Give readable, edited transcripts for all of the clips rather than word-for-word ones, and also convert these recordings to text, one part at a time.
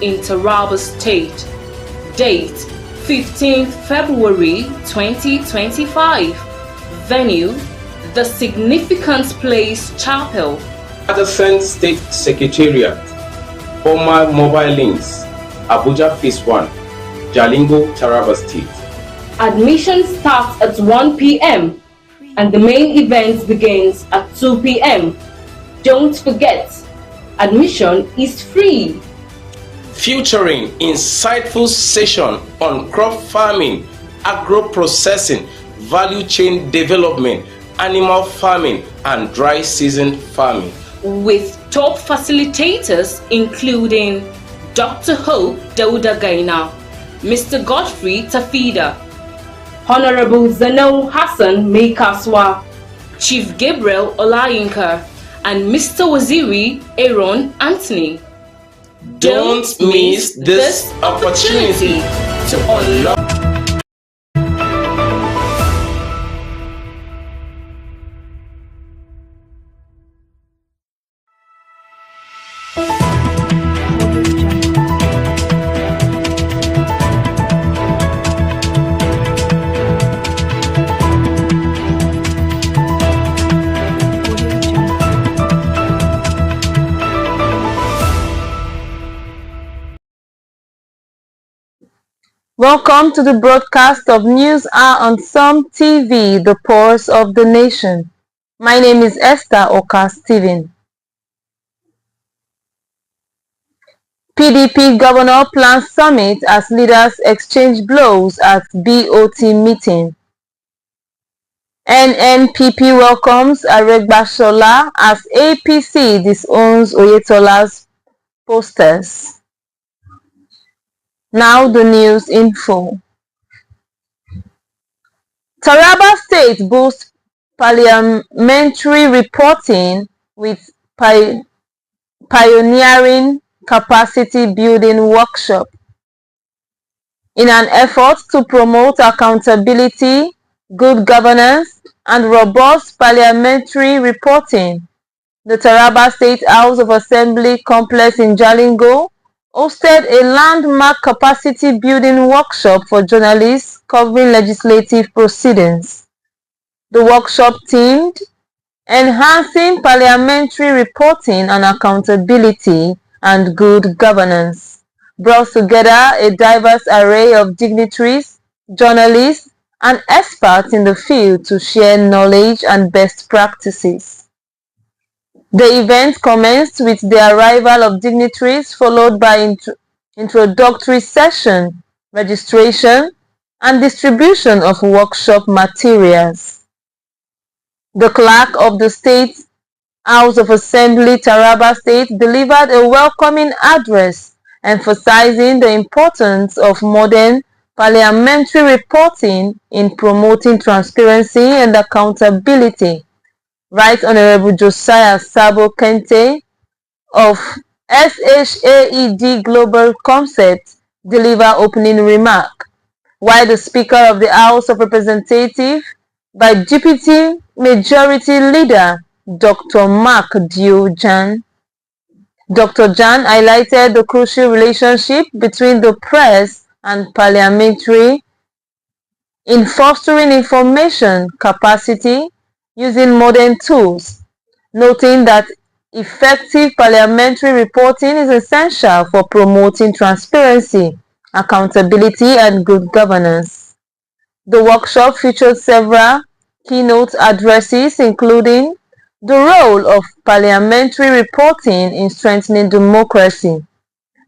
in Taraba State. Date 15th February 2025. Venue The Significant Place Chapel, Adjacent State Secretariat, former mobile links, Abuja Phase 1, Jalingo, Taraba State. Admission starts at 1 p.m. and the main event begins at 2 p.m. Don't forget, admission is free. Featuring insightful session on crop farming, agro-processing, value chain development, animal farming, and dry season farming. With top facilitators including Dr. Hope Dauda Gaina, Mr. Godfrey Tafida, Honorable Zano Hassan Meikaswa, Chief Gabriel Olayinka, and Mr. Waziri Aaron Anthony. Don't miss this opportunity to unlock. Welcome to the broadcast of News Hour on Sumtv, the pulse of the nation. My name is Esther Oka Steven. PDP Governor plans summit as leaders exchange blows at BOT meeting. NNPP welcomes Aregbasola as APC disowns Oyetola's posters. Now the news info. Taraba State boosts parliamentary reporting with pioneering capacity building workshop. In an effort to promote accountability, good governance, and robust parliamentary reporting, the Taraba State House of Assembly complex in Jalingo hosted a landmark capacity building workshop for journalists covering legislative proceedings. The workshop themed Enhancing Parliamentary Reporting and Accountability and Good Governance brought together a diverse array of dignitaries, journalists, and experts in the field to share knowledge and best practices. The event commenced with the arrival of dignitaries, followed by introductory session, registration, and distribution of workshop materials. The clerk of the State House of Assembly, Taraba State, delivered a welcoming address emphasizing the importance of modern parliamentary reporting in promoting transparency and accountability. Right Honorable Josiah Sabo Kente of SHAED Global Concept delivered opening remark, while the Speaker of the House of Representatives by Deputy Majority Leader Dr. Mark Jan highlighted the crucial relationship between the press and parliamentary in fostering information capacity using modern tools, noting that effective parliamentary reporting is essential for promoting transparency, accountability, and good governance. The workshop featured several keynote addresses, including the role of parliamentary reporting in strengthening democracy,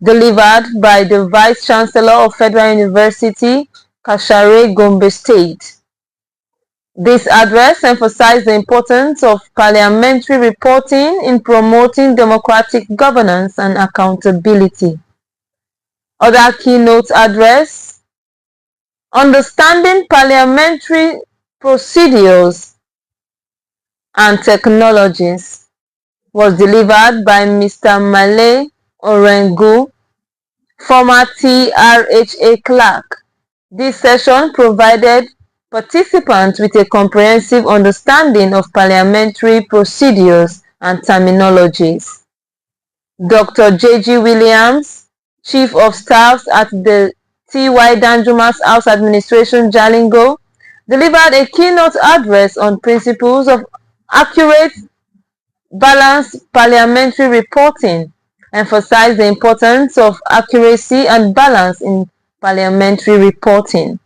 delivered by the Vice Chancellor of Federal University, Kashare, Gombe State. This address emphasized the importance of parliamentary reporting in promoting democratic governance and accountability. Other keynote address, Understanding Parliamentary Procedures and Technologies, was delivered by Mr. Male Orengu, former TRHA clerk. This session provided participants with a comprehensive understanding of parliamentary procedures and terminologies. Dr. J.G. Williams, Chief of Staffs at the T.Y. Danjuma's House Administration, Jalingo, delivered a keynote address on principles of accurate, balanced parliamentary reporting, emphasized the importance of accuracy and balance in parliamentary reporting.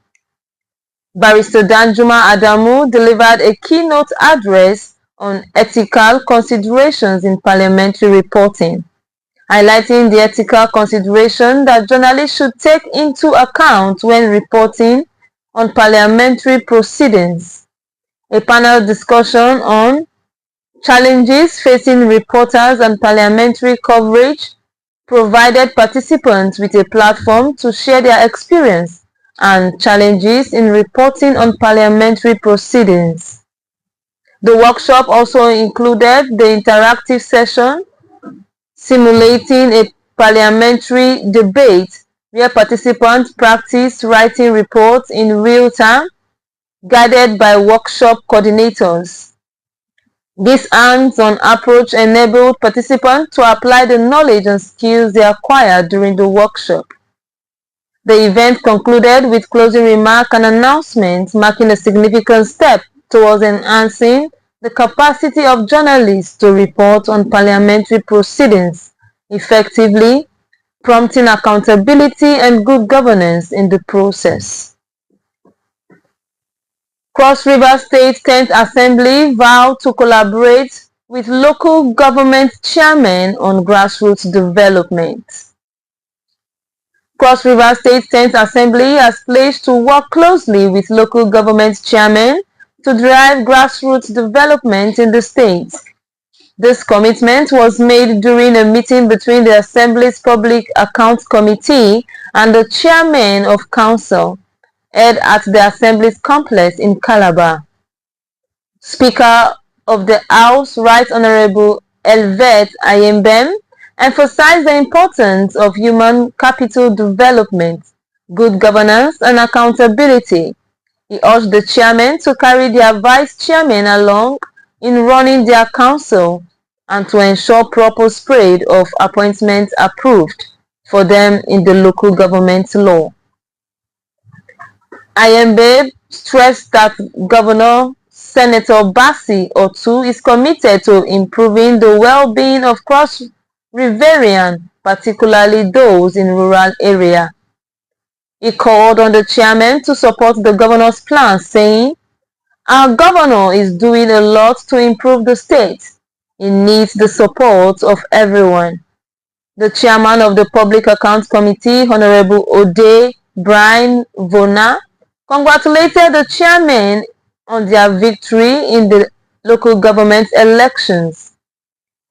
Barrister Danjuma Adamu delivered a keynote address on ethical considerations in parliamentary reporting, highlighting the ethical consideration that journalists should take into account when reporting on parliamentary proceedings. A panel discussion on challenges facing reporters and parliamentary coverage provided participants with a platform to share their experience and challenges in reporting on parliamentary proceedings. The workshop also included the interactive session simulating a parliamentary debate where participants practiced writing reports in real time, guided by workshop coordinators. This hands-on approach enabled participants to apply the knowledge and skills they acquired during the workshop. The event concluded with closing remarks and announcements, marking a significant step towards enhancing the capacity of journalists to report on parliamentary proceedings effectively, prompting accountability and good governance in the process. Cross River State 10th Assembly vowed to collaborate with local government chairmen on grassroots development. Cross River State 10th Assembly has pledged to work closely with local government chairmen to drive grassroots development in the state. This commitment was made during a meeting between the Assembly's Public Accounts Committee and the Chairman of Council, held at the Assembly's complex in Calabar. Speaker of the House, Right Honorable Elvet Ayembem, emphasized the importance of human capital development, good governance, and accountability. He urged the chairman to carry their vice chairman along in running their council and to ensure proper spread of appointments approved for them in the local government law. Ayembe stressed that Governor Senator Bassi Otu is committed to improving the well-being of Cross Riverians, particularly those in rural areas. He called on the chairman to support the governor's plan, saying, "Our governor is doing a lot to improve the state. He needs the support of everyone." The chairman of the Public Accounts Committee, Honorable Ode Brian Vona, congratulated the chairman on their victory in the local government elections.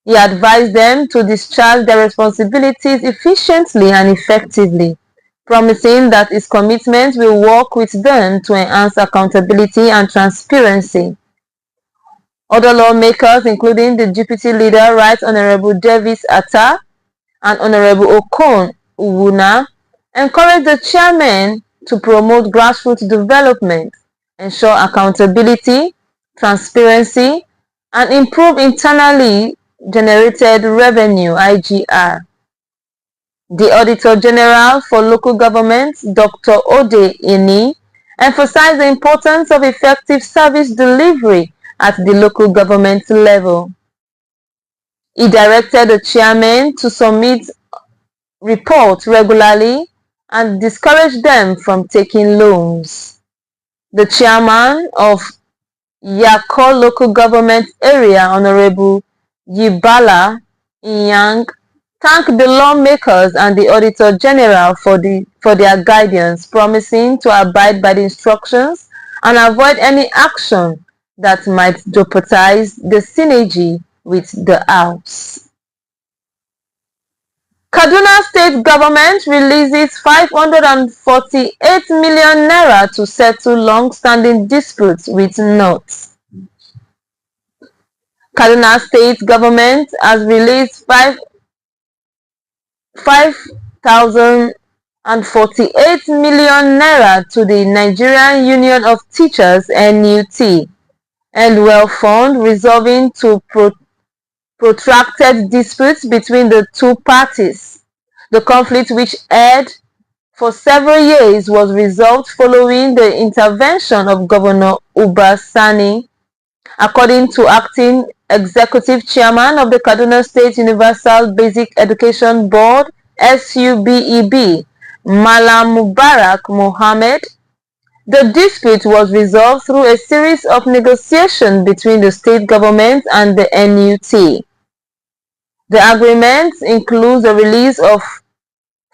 He advised them to discharge their responsibilities efficiently and effectively, promising that his commitment will work with them to enhance accountability and transparency. Other lawmakers, including the Deputy Leader, Right Honorable Davis Atta and Honorable Okon Uwuna, encouraged the chairman to promote grassroots development, ensure accountability, transparency, and improve internally generated revenue (IGR). The Auditor General for Local Governments, Dr. Ode Eni, emphasized the importance of effective service delivery at the local government level. He directed the chairman to submit reports regularly and discouraged them from taking loans. The chairman of Yako Local Government Area, Honorable Yibala Inyang, thanked the lawmakers and the Auditor General for their guidance, promising to abide by the instructions and avoid any action that might jeopardize the synergy with the House. Kaduna State Government releases 548 million naira to settle long-standing disputes with North. Kaduna State Government has released 5,048 million naira to the Nigerian Union of Teachers (NUT) Endwell Fund, resolving two protracted disputes between the two parties. The conflict, which aired for several years, was resolved following the intervention of Governor Uba Sani. According to Acting Executive Chairman of the Kaduna State Universal Basic Education Board (SUBEB), Malam Mubarak Mohammed, the dispute was resolved through a series of negotiations between the state government and the NUT. The agreement includes the release of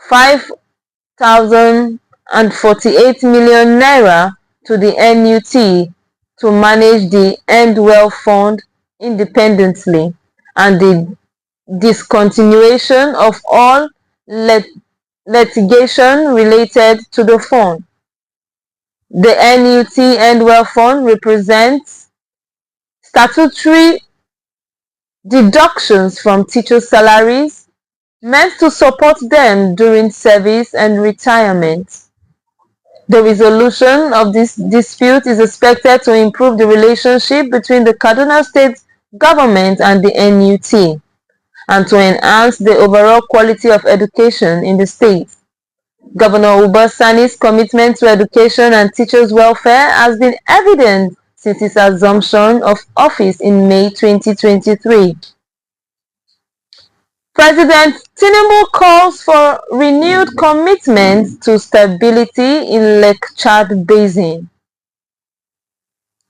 5,048 million naira to the NUT to manage the Endwell Fund independently, and the discontinuation of all litigation related to the fund. The NUT Endwell Fund represents statutory deductions from teachers' salaries meant to support them during service and retirement. The resolution of this dispute is expected to improve the relationship between the Kaduna State government and the NUT, and to enhance the overall quality of education in the state. Governor Uba Sani's commitment to education and teachers' welfare has been evident since his assumption of office in May 2023. President Tinubu calls for renewed commitment to stability in Lake Chad Basin.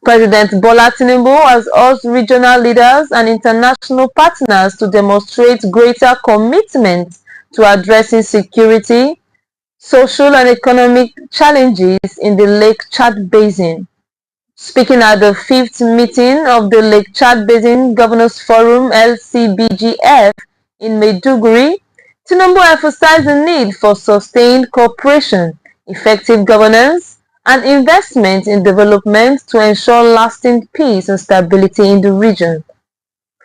President Bola Tinubu has urged regional leaders and international partners to demonstrate greater commitment to addressing security, social and economic challenges in the Lake Chad Basin. Speaking at the 5th meeting of the Lake Chad Basin Governors Forum (LCBGF) in Maiduguri, Tinubu emphasized the need for sustained cooperation, effective governance, and investment in development to ensure lasting peace and stability in the region.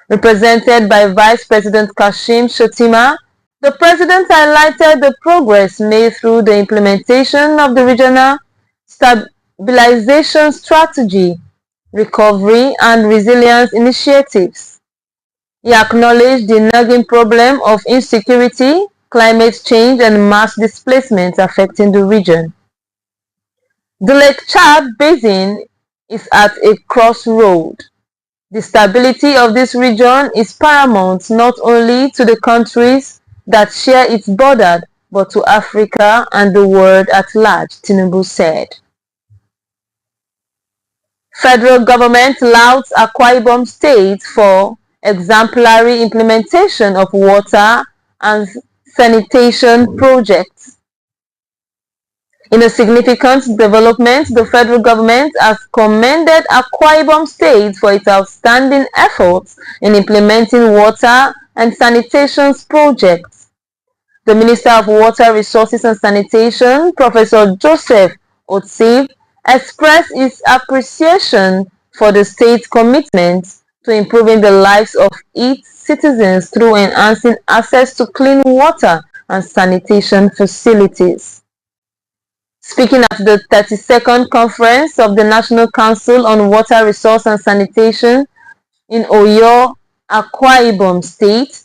Represented by Vice President Kashim Shettima, the President highlighted the progress made through the implementation of the regional stabilization strategy, recovery, and resilience initiatives. He acknowledged the nagging problem of insecurity, climate change, and mass displacement affecting the region. The Lake Chad Basin is at a crossroad. The stability of this region is paramount not only to the countries that share its border, but to Africa and the world at large, Tinubu said. Federal government louds Akwa Ibom State for exemplary implementation of water and sanitation projects. In a significant development, the federal government has commended Akwa Ibom State for its outstanding efforts in implementing water and sanitation projects. The Minister of Water Resources and Sanitation, Professor Joseph Otsiv, expressed his appreciation for the state's commitment to improving the lives of its citizens through enhancing access to clean water and sanitation facilities. Speaking at the 32nd Conference of the National Council on Water Resource and Sanitation in Oyo, Akwa Ibom State,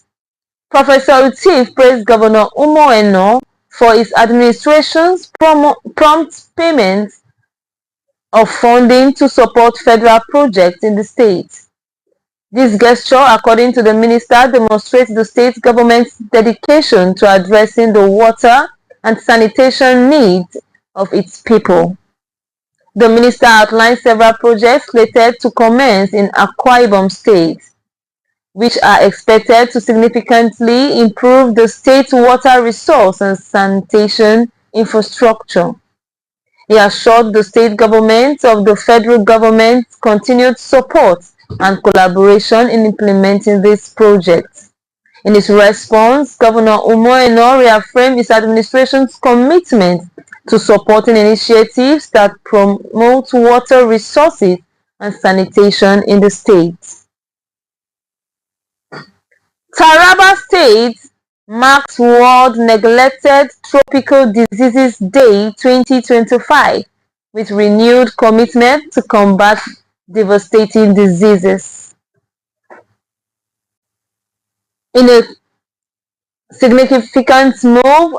Professor Utif praised Governor Umoeno for his administration's prompt payment of funding to support federal projects in the state. This gesture, according to the minister, demonstrates the state government's dedication to addressing the water and sanitation needs of its people. The minister outlined several projects slated to commence in Akwa Ibom State, which are expected to significantly improve the state's water resource and sanitation infrastructure. He assured the state government of the federal government's continued support and collaboration in implementing these projects. In his response, Governor Umoeno reaffirmed his administration's commitment to supporting initiatives that promote water resources and sanitation in the state. Taraba State marks World Neglected Tropical Diseases Day 2025 with renewed commitment to combat devastating diseases. In a significant move,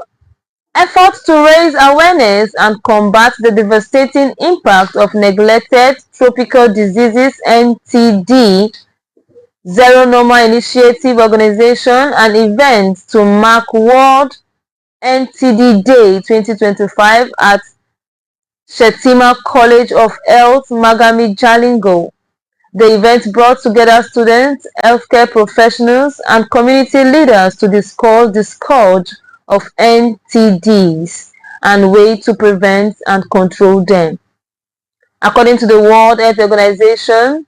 efforts to raise awareness and combat the devastating impact of neglected tropical diseases (NTD), Zero Normal Initiative Organization, and events to mark World NTD Day 2025 at Shettima College of Health, Magami, Jalingo. The event brought together students, healthcare professionals, and community leaders to discuss the scourge of NTDs and ways to prevent and control them. According to the World Health Organization,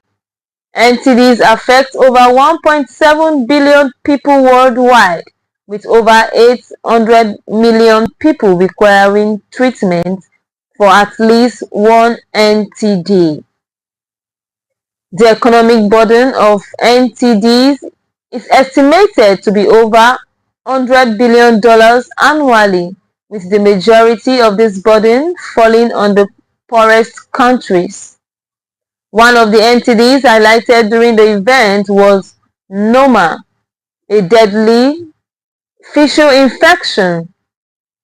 NTDs affect over 1.7 billion people worldwide, with over 800 million people requiring treatment for at least one NTD. The economic burden of NTDs is estimated to be over $100 billion annually, with the majority of this burden falling on the poorest countries. One of the NTDs highlighted during the event was Noma, a deadly fish-eating infection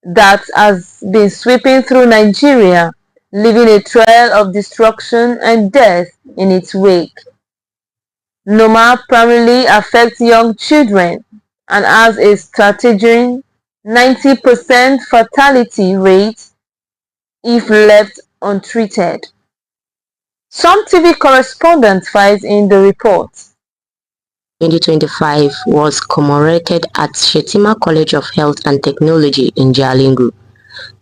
that has been sweeping through Nigeria, leaving a trail of destruction and death in its wake. Noma primarily affects young children and has a staggering 90% fatality rate if left untreated. Sumtv correspondent files in the report. 2025 was commemorated at Shettima College of Health and Technology in Jalingo.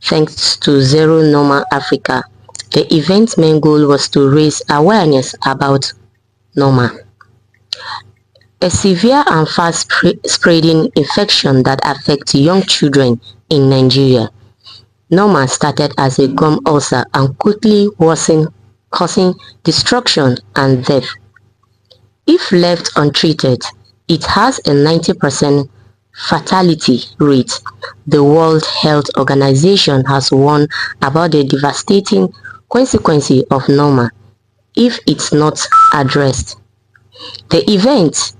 Thanks to Zero Normal Africa, the event's main goal was to raise awareness about Noma, a severe and fast-spreading infection that affects young children in Nigeria. Noma started as a gum ulcer and quickly worsened, causing destruction and death. If left untreated, it has a 90% fatality rate. The World Health Organization has warned about the devastating consequences of Noma if it's not addressed. The event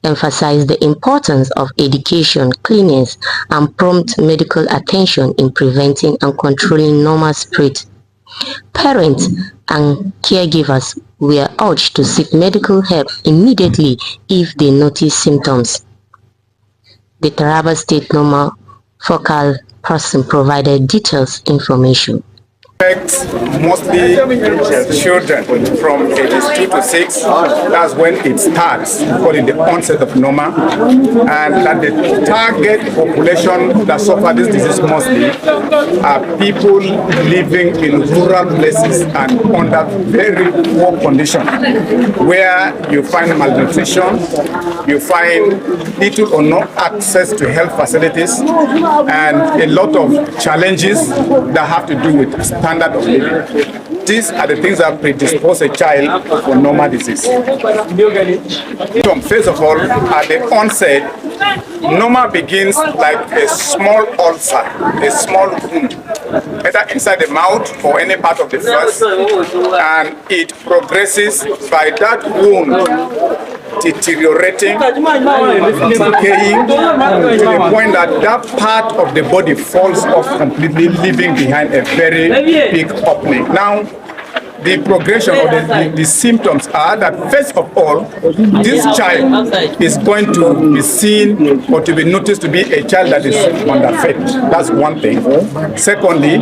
emphasized the importance of education, cleanliness, and prompt medical attention in preventing and controlling Noma spread. Parents and caregivers were urged to seek medical help immediately if they notice symptoms. The Taraba State Noma focal person provided detailed information. Affects mostly children from ages 2 to 6. That's when it starts, calling the onset of Noma, and that the target population that suffer this disease mostly are people living in rural places and under very poor condition, where you find malnutrition, you find little or no access to health facilities, and a lot of challenges that have to do with standard of living. These are the things that predispose a child for Noma disease. First of all, at the onset, Noma begins like a small ulcer, a small wound, either inside the mouth or any part of the face, and it progresses by that wound deteriorating, decaying, to the point that that part of the body falls off completely, leaving behind a very big opening. Now, the progression or the symptoms are that, first of all, this child is going to be seen or to be noticed to be a child that is underfed. That's one thing. Secondly,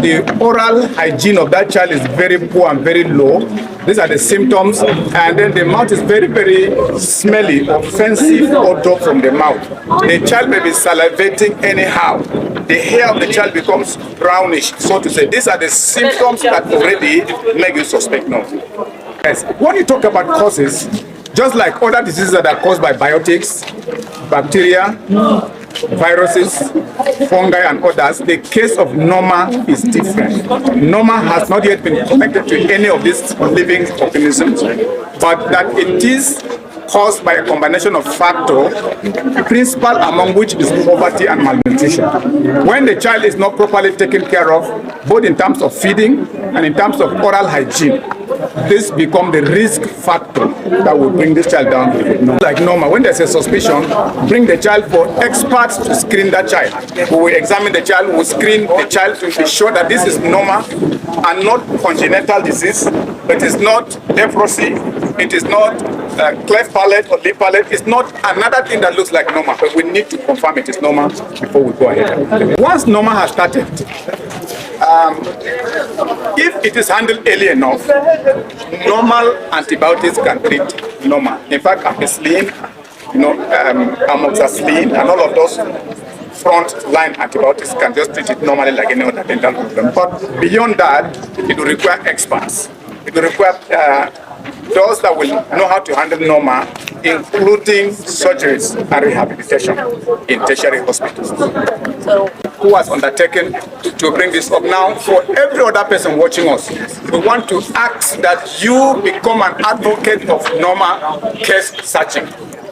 the oral hygiene of that child is very poor and very low. These are the symptoms. And then the mouth is very, very smelly, offensive odor from the mouth. The child may be salivating anyhow. The hair of the child becomes brownish, so to say. These are the symptoms that already make you suspect now. Yes. When you talk about causes, just like other diseases that are caused by biotics, bacteria, viruses, fungi, and others, the case of Noma is different. Noma has not yet been connected to any of these living organisms, but that it is caused by a combination of factors, principal among which is poverty and malnutrition. When the child is not properly taken care of, both in terms of feeding and in terms of oral hygiene, this become the risk factor that will bring this child down. Like normal, when there's a suspicion, bring the child for experts to screen that child. We will examine the child, we will screen the child to be sure that this is normal and not congenital disease. It is not leprosy, it is not cleft palate or lip palate. It's not another thing that looks like normal, but we need to confirm it is normal before we go ahead. Once normal has started, if it is handled early enough, normal antibiotics can treat normal. In fact, ampicillin, amoxicillin, and all of those front-line antibiotics can just treat it normally like any other dental problem. But beyond that, it will require experts. It will require those that will know how to handle normal, including surgeries and rehabilitation in tertiary hospitals. Who has undertaken to bring this up now? For every other person watching us, we want to ask that you become an advocate of normal case searching.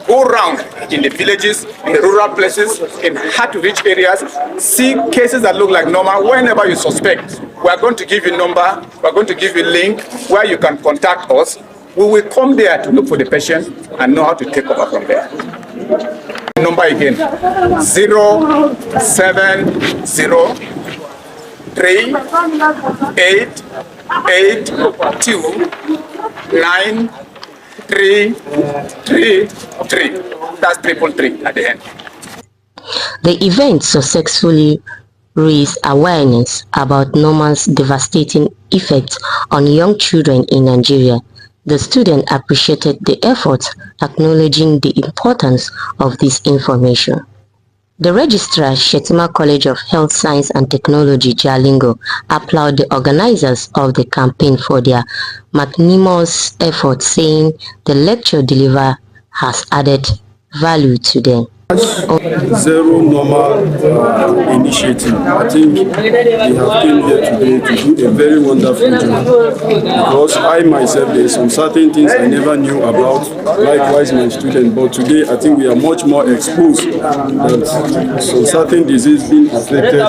Go around in the villages, in the rural places, in hard-to-reach areas, see cases that look like normal. Whenever you suspect, we are going to give you a number, we are going to give you a link where you can contact us. We will come there to look for the patient and know how to take over from there. Number again, 07038829333. That's 333 at the end. The event successfully raised awareness about Norman's devastating effects on young children in Nigeria. The student appreciated the effort, acknowledging the importance of this information. The registrar, Shetima College of Health Science and Technology, Jalingo, applauded the organizers of the campaign for their magnanimous efforts, saying the lecture delivered has added value to them. Zero normal initiative. I think we have came here today to do a very wonderful job, because I myself, there are some certain things I never knew about, likewise my student, but today I think we are much more exposed that some certain disease being affected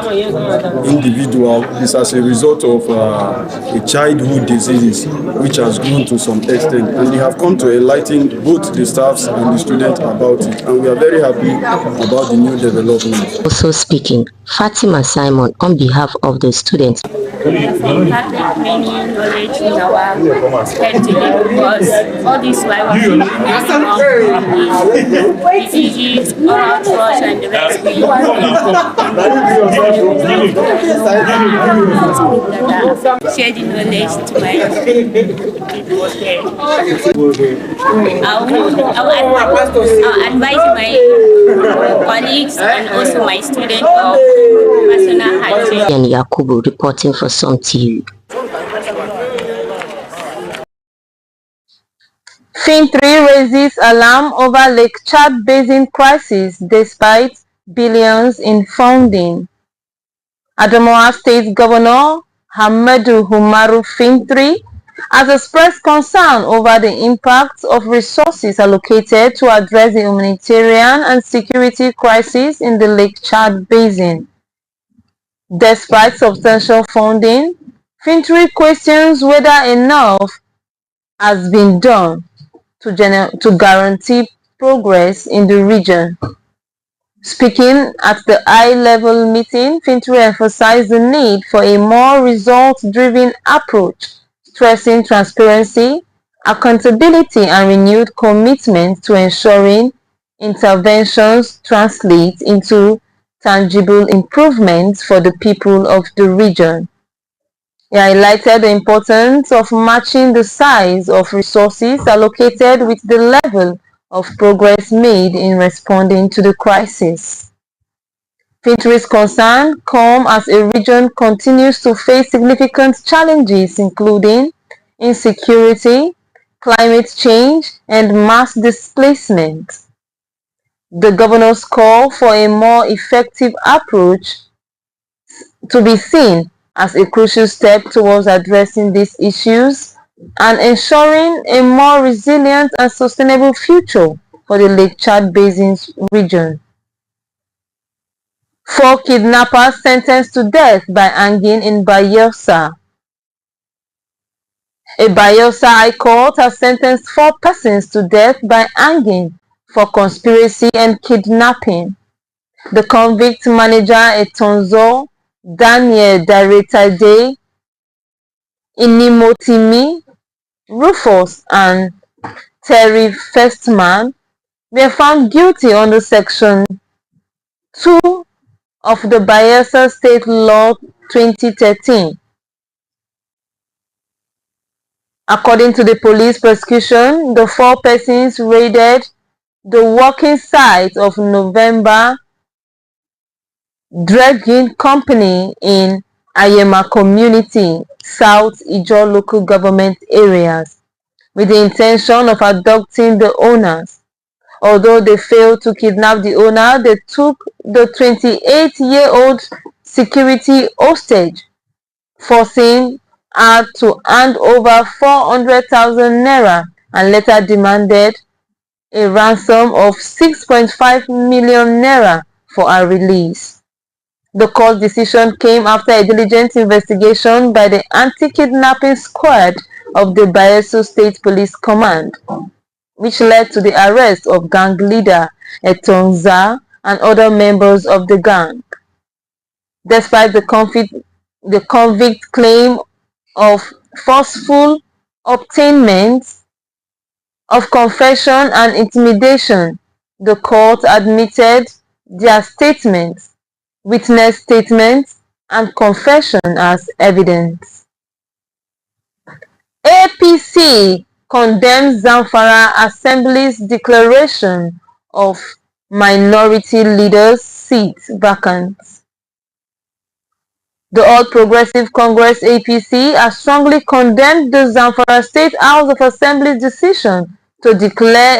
individual is as a result of a childhood disease which has grown to some extent, and they have come to enlighten both the staffs and the students about it, and we are very happy about the new development. Also speaking, Fatima Simon on behalf of the students. We have imparted many knowledge in our head today, because all this while we are diseases, oral flush, and the rest share the knowledge to my people here. I'll advise my colleagues and also my students of personal hygiene. And Yakubu reporting for Sumtv. Fin3 raises alarm over Lake Chad Basin crisis despite billions in funding. Adamawa State Governor Hamadu Umaru Fin3 has expressed concern over the impact of resources allocated to address the humanitarian and security crisis in the Lake Chad Basin. Despite substantial funding, Fin3 questions whether enough has been done to guarantee progress in the region. Speaking at the high-level meeting, Fin3 emphasized the need for a more results-driven approach, stressing transparency, accountability, and renewed commitment to ensuring interventions translate into tangible improvements for the people of the region. He highlighted the importance of matching the size of resources allocated with the level of progress made in responding to the crisis. Fin3's concern come as a region continues to face significant challenges including insecurity, climate change, and mass displacement. The governor's call for a more effective approach to be seen as a crucial step towards addressing these issues and ensuring a more resilient and sustainable future for the Lake Chad Basin region. 4 kidnappers sentenced to death by hanging in Bayelsa. A Bayelsa High Court has sentenced 4 persons to death by hanging for conspiracy and kidnapping. The convict manager Etonzo Daniel Daretade, Inimotimi Rufus, and Terry Firstman were found guilty under Section 2 of the Bayelsa State Law 2013. According to the police prosecution, the 4 persons raided the working site of November Dredging Company in Ayema Community, South Ijaw local government areas, with the intention of abducting the owners. Although they failed to kidnap the owner, they took the 28-year-old security hostage, forcing her to hand over 400,000 naira and later demanded a ransom of 6.5 million naira for her release. The court decision came after a diligent investigation by the anti-kidnapping squad of the Bayelsa State Police Command, which led to the arrest of gang leader Etonza and other members of the gang. Despite the convict claim of forceful obtainment of confession and intimidation, the court admitted their statements, witness statements, and confession as evidence. APC condemns Zamfara Assembly's declaration of minority leaders' seats vacant. The All Progressive Congress APC has strongly condemned the Zamfara State House of Assembly's decision to declare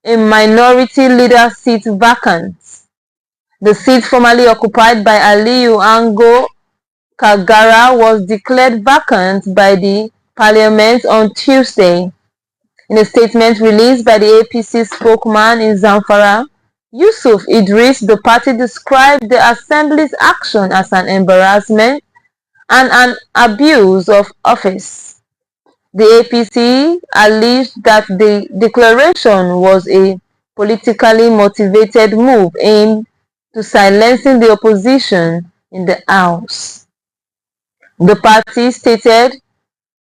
a minority leader seat vacant. The seat formerly occupied by Aliyu Ango Kagara was declared vacant by the Parliament on Tuesday. In a statement released by the APC spokesman in Zamfara, Yusuf Idris, the party described the Assembly's action as an embarrassment and an abuse of office. The APC alleged that the declaration was a politically motivated move aimed to silencing the opposition in the House. The party stated,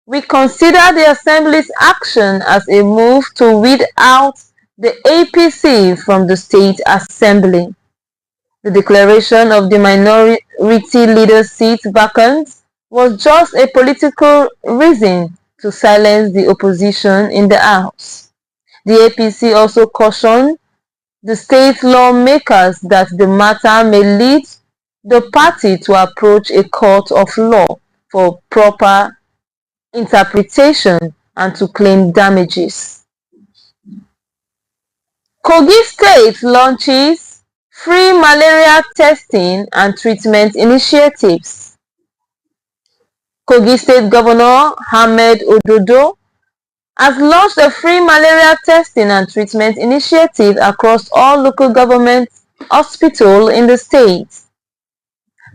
"We consider the Assembly's action as a move to weed out the APC from the State Assembly. The declaration of the minority leader seat vacant was just a political reason to silence the opposition in the House." The APC also cautioned the state lawmakers that the matter may lead the party to approach a court of law for proper interpretation and to claim damages. Kogi State launches free malaria testing and treatment initiatives. Kogi State Governor Ahmed Ododo has launched a free malaria testing and treatment initiative across all local government hospitals in the state.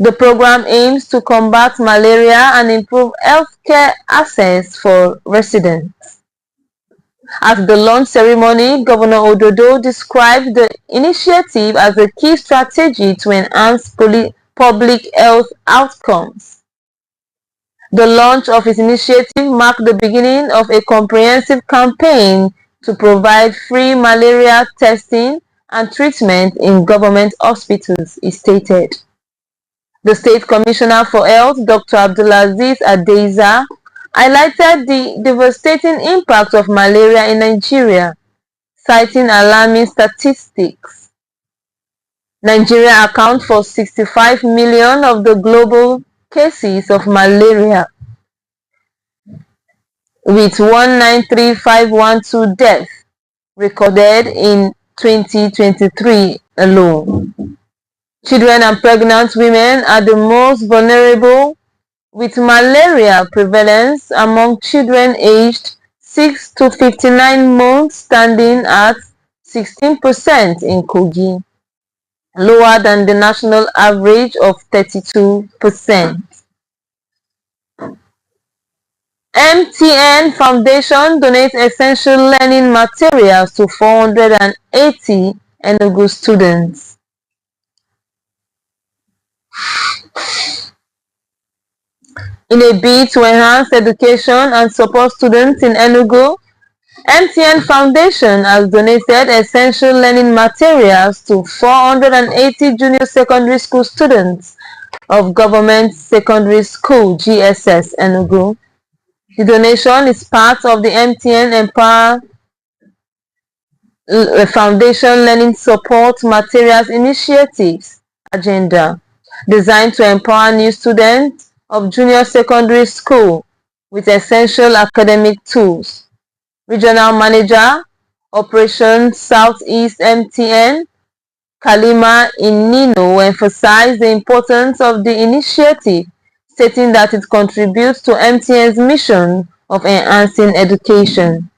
The program aims to combat malaria and improve healthcare access for residents. At the launch ceremony, Governor Ododo described the initiative as a key strategy to enhance public health outcomes. The launch of his initiative marked the beginning of a comprehensive campaign to provide free malaria testing and treatment in government hospitals, he stated. The State Commissioner for Health, Dr. Abdulaziz Adeza, highlighted the devastating impact of malaria in Nigeria, citing alarming statistics. Nigeria accounts for 65 million of the global cases of malaria, with 193,512 deaths recorded in 2023 alone. Children and pregnant women are the most vulnerable, with malaria prevalence among children aged 6 to 59 months standing at 16% in Kogi, lower than the national average of 32%. MTN Foundation donates essential learning materials to 480 Enugu students. In a bid to enhance education and support students in Enugu, MTN Foundation has donated essential learning materials to 480 junior secondary school students of Government Secondary School GSS Enugu. The donation is part of the MTN Empower Foundation Learning Support Materials Initiatives agenda, designed to empower new students of junior secondary school with essential academic tools. Regional Manager, Operations Southeast MTN, Kalima Inino emphasized the importance of the initiative, stating that it contributes to MTN's mission of enhancing education.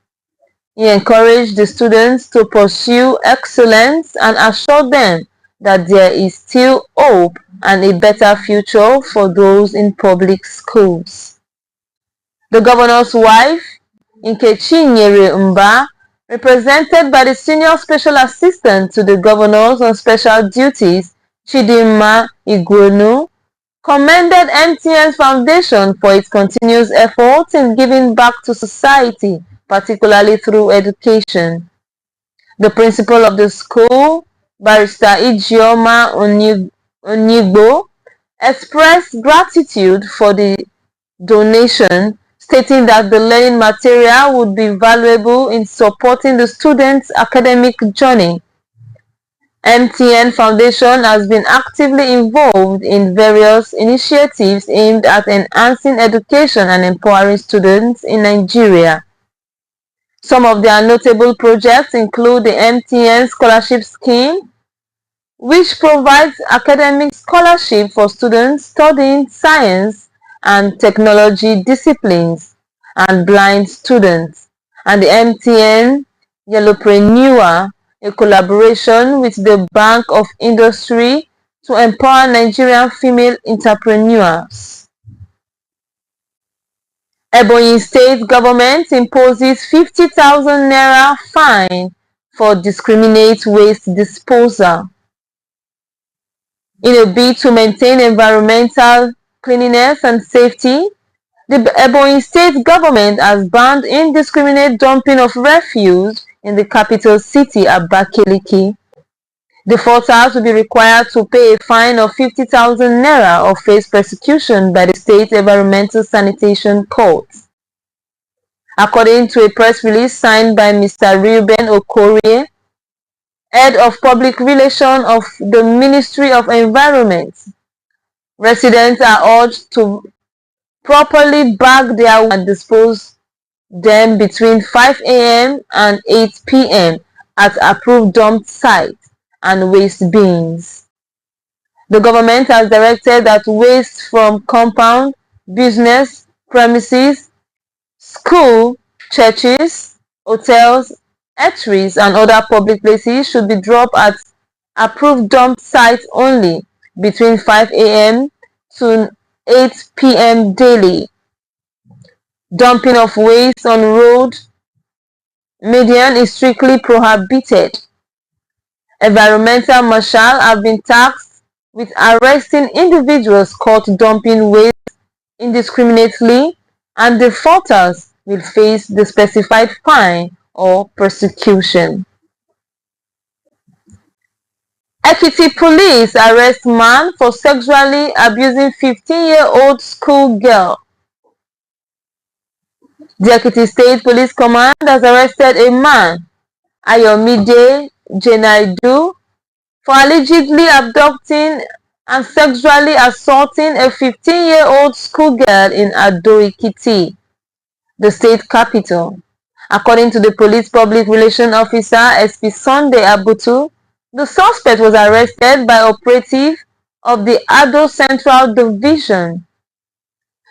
He encouraged the students to pursue excellence and assured them that there is still hope and a better future for those in public schools. The governor's wife, Nkechi Nyere Mba, represented by the Senior Special Assistant to the Governors on Special Duties, Chidinma Igwenu, commended MTN's foundation for its continuous efforts in giving back to society, particularly through education. The principal of the school, Barrister Ijeoma Onigbo, expressed gratitude for the donation, stating that the learning material would be valuable in supporting the students' academic journey. MTN Foundation has been actively involved in various initiatives aimed at enhancing education and empowering students in Nigeria. Some of their notable projects include the MTN Scholarship Scheme, which provides academic scholarship for students studying science and technology disciplines and blind students, and the MTN Yellowpreneur, a collaboration with the Bank of Industry to empower Nigerian female entrepreneurs. Ebonyi State government imposes 50,000 naira fine for discriminate waste disposal. In a bid to maintain environmental cleanliness and safety, the Ebonyi State government has banned indiscriminate dumping of refuse in the capital city, Abakaliki. Defaulters will be required to pay a fine of 50,000 naira or face prosecution by the State Environmental Sanitation Court. According to a press release signed by Mr. Reuben Okorie, Head of Public Relations of the Ministry of Environment, residents are urged to properly bag their waste and dispose them between 5 a.m. and 8 p.m. at approved dump sites and waste bins. The government has directed that waste from compound, business, premises, school, churches, hotels, eateries, and other public places should be dropped at approved dump sites only between 5 a.m. to 8 p.m. daily. Dumping of waste on road median is strictly prohibited. Environmental marshals have been tasked with arresting individuals caught dumping waste indiscriminately, and defaulters will face the specified fine or prosecution. Ekiti police arrest man for sexually abusing 15-year-old school girl. The Ekiti State Police Command has arrested a man, Ayomide Jenaidu, for allegedly abducting and sexually assaulting a 15-year-old schoolgirl in Ado-Ekiti, the state capital. According to the police public relations officer SP Sunday Abutu, the suspect was arrested by operative of the Ado Central Division.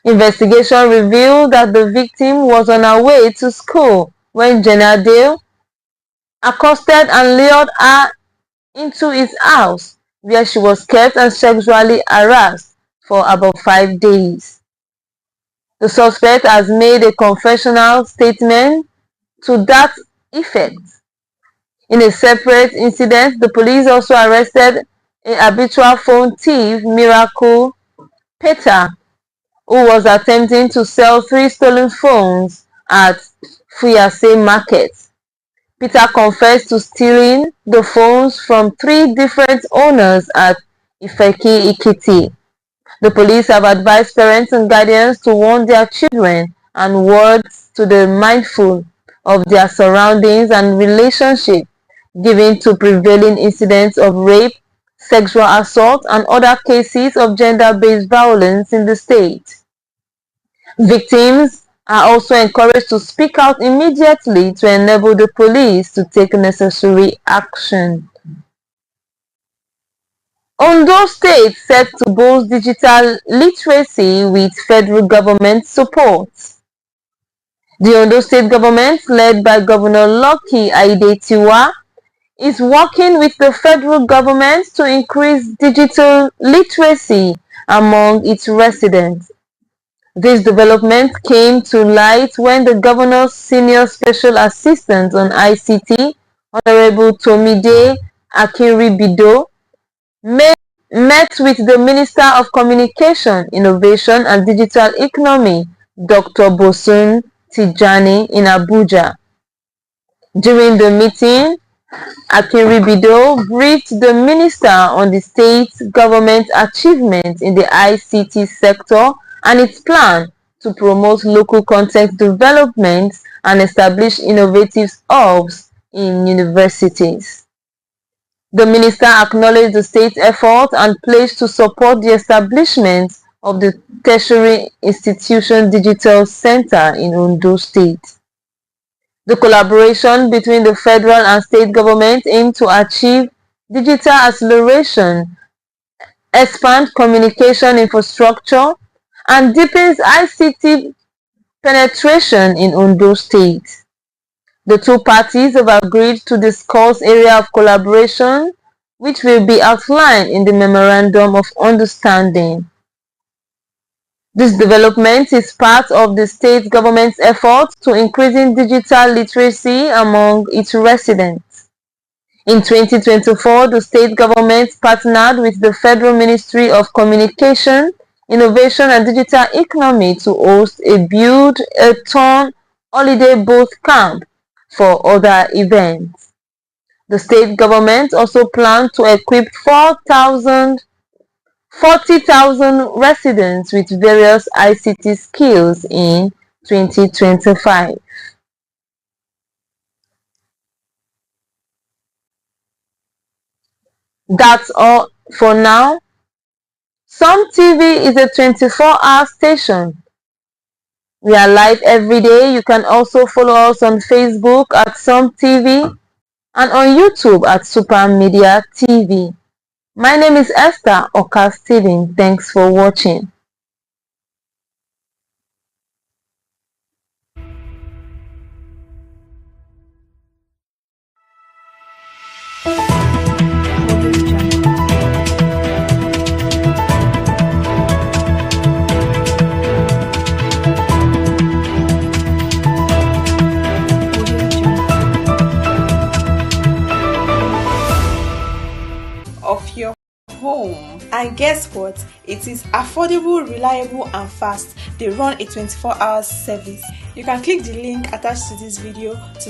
Investigation revealed that the victim was on her way to school when Jenade accosted and lured her into his house, where she was kept and sexually harassed for about 5 days. The suspect has made a confessional statement to that effect. In a separate incident, the police also arrested a habitual phone thief, Miracle Peter, who was attempting to sell 3 stolen phones at Fuyase Market. Peter confessed to stealing the phones from 3 different owners at Ifeki Ikiti. The police have advised parents and guardians to warn their children and wards to be mindful of their surroundings and relationship, given to prevailing incidents of rape, sexual assault, and other cases of gender-based violence in the state. Victims are also encouraged to speak out immediately to enable the police to take necessary action. Ondo State set to boost digital literacy with federal government support. The Ondo State government, led by Governor Lucky Aiyedatiwa, is working with the federal government to increase digital literacy among its residents. This development came to light when the governor's senior special assistant on ICT, Honorable Tomide Akinribido, met with the Minister of Communication, Innovation and Digital Economy, Dr. Bosun Tijani, in Abuja. During the meeting, Akinribido briefed the minister on the state government's achievements in the ICT sector and its plan to promote local content development and establish innovative hubs in universities. The minister acknowledged the state's effort and pledged to support the establishment of the Tertiary Institution Digital Center in Ondo State. The collaboration between the federal and state government aims to achieve digital acceleration, expand communication infrastructure, and deepens ICT penetration in Ondo State. The 2 parties have agreed to discuss areas of collaboration which will be outlined in the Memorandum of Understanding. This development is part of the state government's effort to increasing digital literacy among its residents. In 2024, the state government partnered with the Federal Ministry of Communication, Innovation and Digital Economy to host a build-a-thon holiday boot camp for other events. The state government also planned to equip 40,000 residents with various ICT skills in 2025. That's all for now. Sumtv is a 24-hour station. We are live every day. You can also follow us on Facebook at Sumtv and on YouTube at Super Media TV. My name is Esther Oka Steven. Thanks for watching. Of your home. And guess what? It is affordable, reliable and fast. They run a 24-hour service. You can click the link attached to this video to